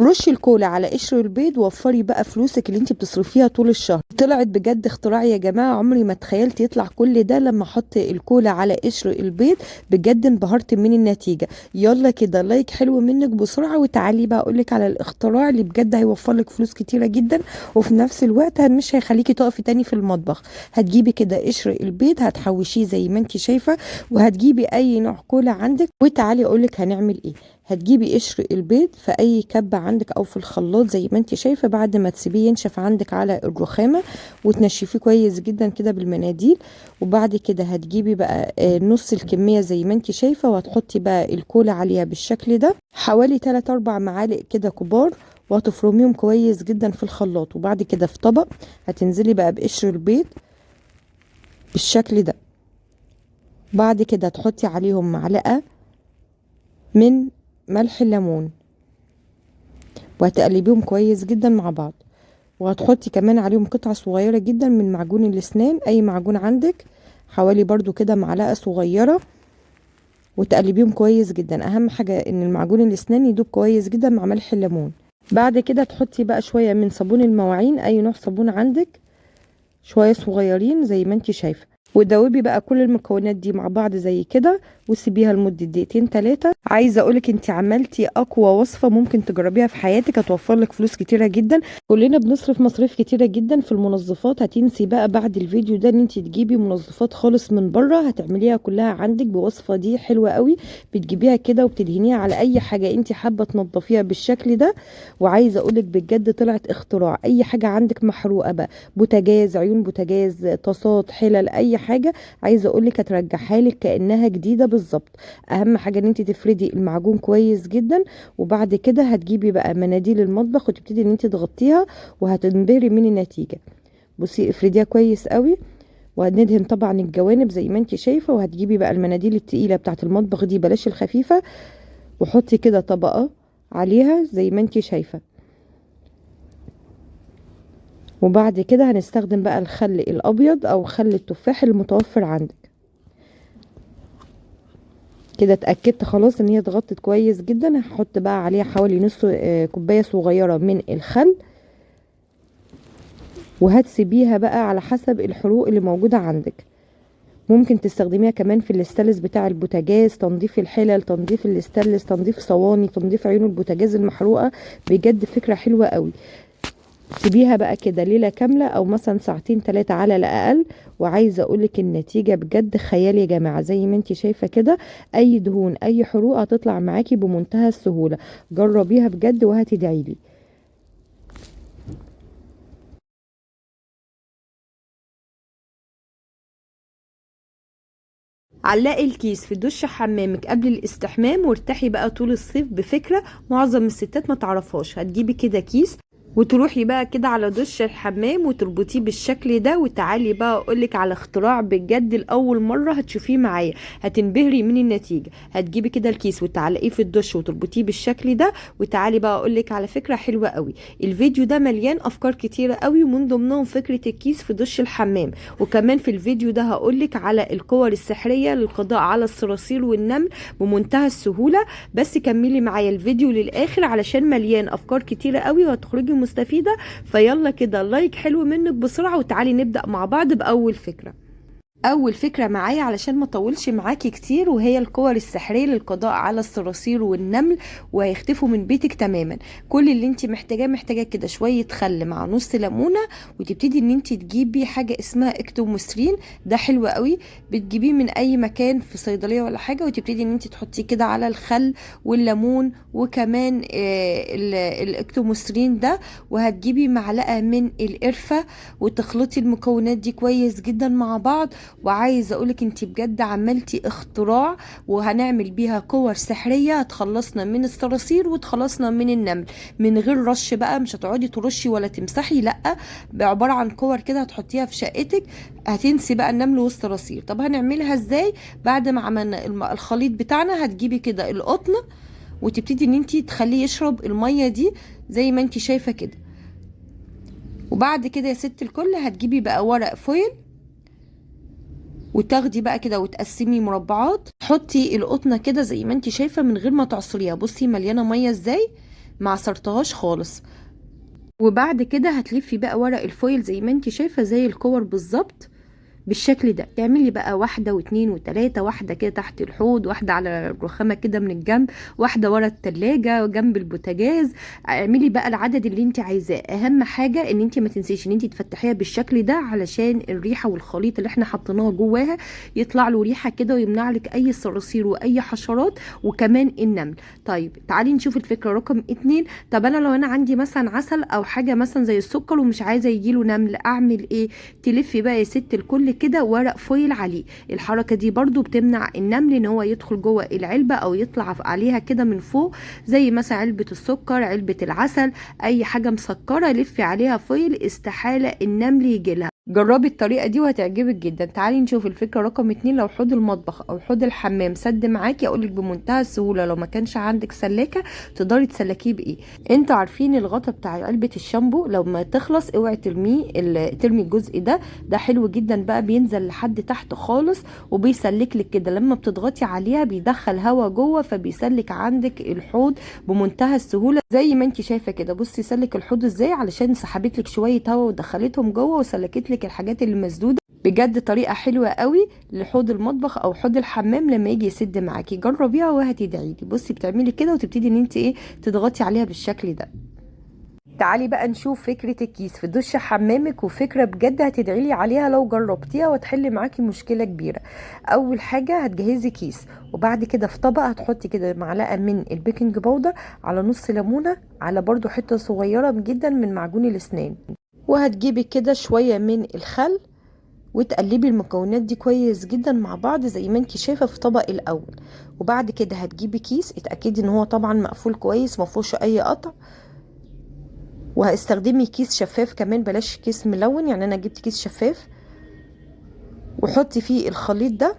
رشي الكولا على قشر البيض، وفري بقى فلوسك اللي انت بتصرفيها طول الشهر. طلعت بجد اختراع يا جماعه، عمري ما تخيلت يطلع كل ده لما احط الكولا على قشر البيض. بجد انبهرت من النتيجه. يلا كده لايك حلو منك بسرعه، وتعالي بقى اقولك على الاختراع اللي بجد هيوفر لك فلوس كتيره جدا، وفي نفس الوقت مش هيخليكي تقفي تاني في المطبخ. هتجيبي كده قشر البيض، هتحوشيه زي ما انت شايفه، وهتجيبي اي نوع كولا عندك. وتعالي اقولك هنعمل ايه. هتجيبي قشر البيض في اي كبة عندك او في الخلاط زي ما انت شايفة، بعد ما تسيبيه ينشف عندك على الرخامة وتنشفيه كويس جدا كده بالمناديل. وبعد كده هتجيبي بقى نص الكمية زي ما انت شايفة، وهتحطي بقى الكولا عليها بالشكل ده، حوالي 3-4 معالق كده كبار، وهتفرميهم كويس جدا في الخلاط. وبعد كده في طبق هتنزلي بقى بقشر البيض بالشكل ده. بعد كده تحطي عليهم معلقة من ملح الليمون، وهتقلبيهم كويس جدا مع بعض. وهتحطي كمان عليهم قطعة صغيرة جدا من معجون الاسنان، اي معجون عندك، حوالي برضو كده معلقة صغيرة، وتقلبيهم كويس جدا. اهم حاجة ان المعجون الاسنان يدوب كويس جدا مع ملح الليمون. بعد كده تحطي بقى شوية من صابون المواعين، اي نوع صابون عندك، شوية صغيرين زي ما انت شايفة، ودوبي بقى كل المكونات دي مع بعض زي كده، وسيبيها لمدة 2-3 دقايق. عايزه اقولك انت عملتي اقوى وصفه ممكن تجربيها في حياتك، هتوفر لك فلوس كتيره جدا. كلنا بنصرف مصاريف كتيره جدا في المنظفات. هتنسي بقى بعد الفيديو ده ان انت تجيبي منظفات خالص من بره، هتعمليها كلها عندك بوصفه دي حلوه قوي. بتجيبيها كده وبتدهنيها على اي حاجه انت حابه تنظفيها بالشكل ده. وعايزه اقولك بجد طلعت اختراع. اي حاجه عندك محروقه بقى، بوتاجاز، عيون بوتاجاز، طاسات، حلل، اي حاجه، عايزه اقولك هترجعها لك كانها جديده بالظبط. اهم حاجه ان انت تفردي المعجون كويس جدا. وبعد كده هتجيبي بقى مناديل المطبخ وتبتدي ان انت تغطيها، وهتنبهري من النتيجه. بصي افرديها كويس قوي، وهندهن طبعا الجوانب زي ما انت شايفه. وهتجيبي بقى المناديل التقيله بتاعه المطبخ دي، بلاش الخفيفه، وحطي كده طبقه عليها زي ما انت شايفه. وبعد كده هنستخدم بقى الخل الابيض او خل التفاح المتوفر عندك. كده اتأكدت خلاص ان هي اتغطت كويس جدا. هحط بقى عليها حوالي نص كوباية صغيرة من الخل، وهتسيبيها بقى على حسب الحروق اللي موجودة عندك. ممكن تستخدميها كمان في الاستانلس بتاع البوتاجاز، تنظيف الحلل، تنظيف الاستانلس، تنظيف صواني، تنظيف عيون البوتاجاز المحروقة. بجد فكرة حلوة قوي. سيبيها بقى كده ليلة كاملة، او مثلا 2-3 ساعات على الاقل. وعايزة اقولك النتيجة بجد خيال يا جماعة. زي ما انت شايفة كده، اي دهون، اي حروق هتطلع معاكي بمنتهى السهولة. جربيها بجد وهتدعيلي. علقي الكيس في دش حمامك قبل الاستحمام، وارتاحي بقى طول الصيف بفكرة معظم الستات ما تعرفهاش. هتجيبي كده كيس، وتروحي بقى كده على دش الحمام وتربطيه بالشكل ده. وتعالي بقى اقولك على اختراع بجد لاول مره هتشوفيه معايا، هتنبهري من النتيجه. هتجيبي كده الكيس وتعلقيه في الدش وتربطيه بالشكل ده. وتعالي بقى اقولك على فكره حلوه قوي. الفيديو ده مليان افكار كتيره قوي، ومن ضمنهم فكره الكيس في دش الحمام. وكمان في الفيديو ده هقولك على الكور السحريه للقضاء على الصراصير والنمل بمنتهى السهوله. بس كملي معايا الفيديو للاخر علشان مليان افكار كتيره قوي وهتخرجي مستفيدة. فيلا كده لايك حلو منك بسرعة، وتعالي نبدأ مع بعض بأول فكرة. اول فكره معايا علشان ما اطولش معاكي كتير، وهي الكور السحريه للقضاء على الصراصير والنمل، وهيختفوا من بيتك تماما. كل اللي انت محتاجاه كده شويه خل مع نص ليمونه. وتبتدي ان انت تجيبي حاجه اسمها اكتوموسرين، ده حلو قوي. بتجيبيه من اي مكان في صيدليه ولا حاجه، وتبتدي ان انت تحطيه كده على الخل والليمون وكمان الاكتوموسرين ده. وهتجيبي معلقه من القرفه، وتخلطي المكونات دي كويس جدا مع بعض. وعايزه اقولك انت بجد عملتي اختراع، وهنعمل بيها كور سحريه هتخلصنا من الصراصير وتخلصنا من النمل من غير رش بقى. مش هتقعدي ترشي ولا تمسحي، لا، عباره عن كور كده هتحطيها في شقتك، هتنسي بقى النمل والصراصير. طب هنعملها ازاي؟ بعد ما عملنا الخليط بتاعنا، هتجيبي كده القطن، وتبتدي ان انت تخليه يشرب الميه دي زي ما انت شايفه كده. وبعد كده يا ست الكل هتجيبي بقى ورق فويل، وتاخدي بقى كده وتقسمي مربعات. تحطي القطنه كده زي ما انت شايفه من غير ما تعصريها. بصي مليانه ميه ازاي، ما عصرتهاش خالص. وبعد كده هتلفي بقى ورق الفويل زي ما انت شايفة زي الكور بالظبط بالشكل ده. تعملي بقى واحدة واتنين وتلاتة، واحدة كده تحت الحوض، واحدة على الرخامة كده من الجنب، واحدة ورا التلاجة وجنب البوتاجاز. اعملي بقى العدد اللي انت عايزاه. اهم حاجة ان انت ما تنسيش ان انت تفتحيها بالشكل ده علشان الريحة والخليط اللي احنا حطيناه جواها يطلع له ريحة كده ويمنع لك اي صراصير واي حشرات وكمان النمل. طيب تعالي نشوف الفكرة رقم 2. طب انا لو انا عندي مثلا عسل او حاجة مثلا زي السكر ومش عايزة يجيله نمل، اعمل ايه؟ تلفي بقى يا ست الكل كده ورق فويل عليه. الحركه دي برضو بتمنع النمل ان هو يدخل جوه العلبه او يطلع عليها كده من فوق، زي مثلا علبه السكر، علبه العسل، اي حاجه مسكره لفي عليها فويل، استحاله النمل يجي لها. جربي الطريقه دي وهتعجبك جدا. تعالي نشوف الفكره رقم 2. لو حوض المطبخ او حوض الحمام سد معاكي، اقولك بمنتهى السهوله لو ما كانش عندك سلاكه تقدري تسلكيه بايه. انتوا عارفين الغطا بتاع علبه الشامبو لما تخلص اوعي ترميه، ترمي الجزء ده حلو جدا بقى، بينزل لحد تحت خالص وبيسلك لك كده. لما بتضغطي عليها بيدخل هوا جوه فبيسلك عندك الحوض بمنتهى السهوله زي ما انت شايفه كده. بصي سلك الحوض ازاي علشان سحبت لك شويه هوا ودخلتهم جوه وسلكت لك الحاجات اللي مسدوده. بجد طريقه حلوه قوي لحوض المطبخ او حوض الحمام لما يجي يسد معاكي. جربيها وهتدعي لي. بصي بتعملي كده وتبتدي ان انت ايه تضغطي عليها بالشكل ده. تعالي بقى نشوف فكرة الكيس في دش حمامك، وفكرة بجد هتدعيلي عليها لو جربتيها وتحل معاكي مشكلة كبيرة. اول حاجة هتجهزي كيس، وبعد كده في طبق هتحطي كده معلقة من البيكنج باودر، على نص ليمونة، على برضو حتة صغيرة جدا من معجون الاسنان، وهتجيبي كده شوية من الخل وتقلبي المكونات دي كويس جدا مع بعض زي ما انت شايفه في طبق الاول. وبعد كده هتجيبي كيس اتاكدي ان هو طبعا مقفول كويس ما فيهوش اي قطع، وهستخدمي كيس شفاف كمان بلاش كيس ملون، يعني انا جبت كيس شفاف، وحطي فيه الخليط ده.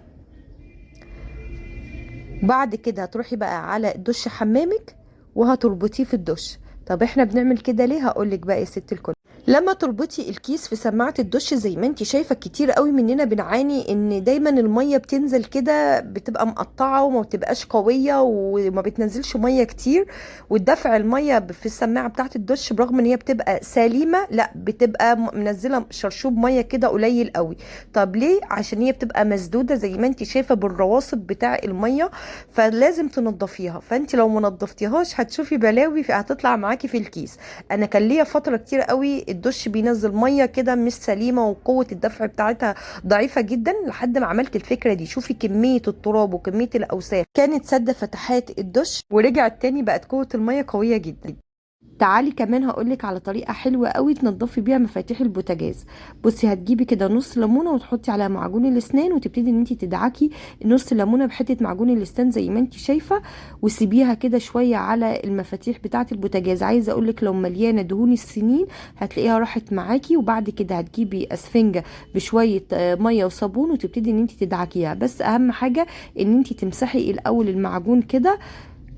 بعد كده هتروحي بقى على دش حمامك وهتربطيه في الدش. طب احنا بنعمل كده ليه؟ هقولك بقى يا ست الكل. لما تربطي الكيس في سماعة الدش زي ما انت شايفة كتير قوي مننا بنعاني ان دايما المية بتنزل كده بتبقى مقطعة وما بتبقاش قوية وما بتنزلش مية كتير، والدفع المية في السماعة بتاعة الدش برغم ان هي بتبقى سليمة لا بتبقى منزلة شرشوب مية كده قليل قوي. طب ليه؟ عشان هي بتبقى مسدودة زي ما انت شايفة بالرواسب بتاع المية، فلازم تنضفيها. فانت لو منضفتيهاش هتشوفي بلاوي هتطلع معاكي في الكيس. انا كان ليا فترة كتير قوي الدش بينزل ميه كده مش سليمه وقوه الدفع بتاعتها ضعيفه جدا، لحد ما عملت الفكره دي. شوفي كميه التراب وكميه الاوساخ كانت سد فتحات الدش ورجعت تاني بقت قوه الميه قويه جدا. تعالي كمان هقولك على طريقه حلوه قوي تنضفي بيها مفاتيح البوتاجاز. بصي هتجيبي كده نص ليمونه وتحطي على معجون الاسنان وتبتدي ان انت تدعكي نص ليمونه بحته معجون الاسنان زي ما انت شايفه، وسيبيها كده شويه على المفاتيح بتاعه البوتاجاز. عايزه اقولك لو مليانه دهون السنين هتلاقيها راحت معاكي. وبعد كده هتجيبي اسفنجه بشويه ميه وصابون وتبتدي ان انت تدعكيها. بس اهم حاجه ان انت تمسحي الاول المعجون كده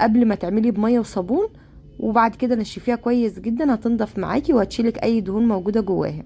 قبل ما تعملي بميه وصابون، وبعد كده نشفيها كويس جدا هتنضف معاكي وهتشيلك اي دهون موجوده جواها.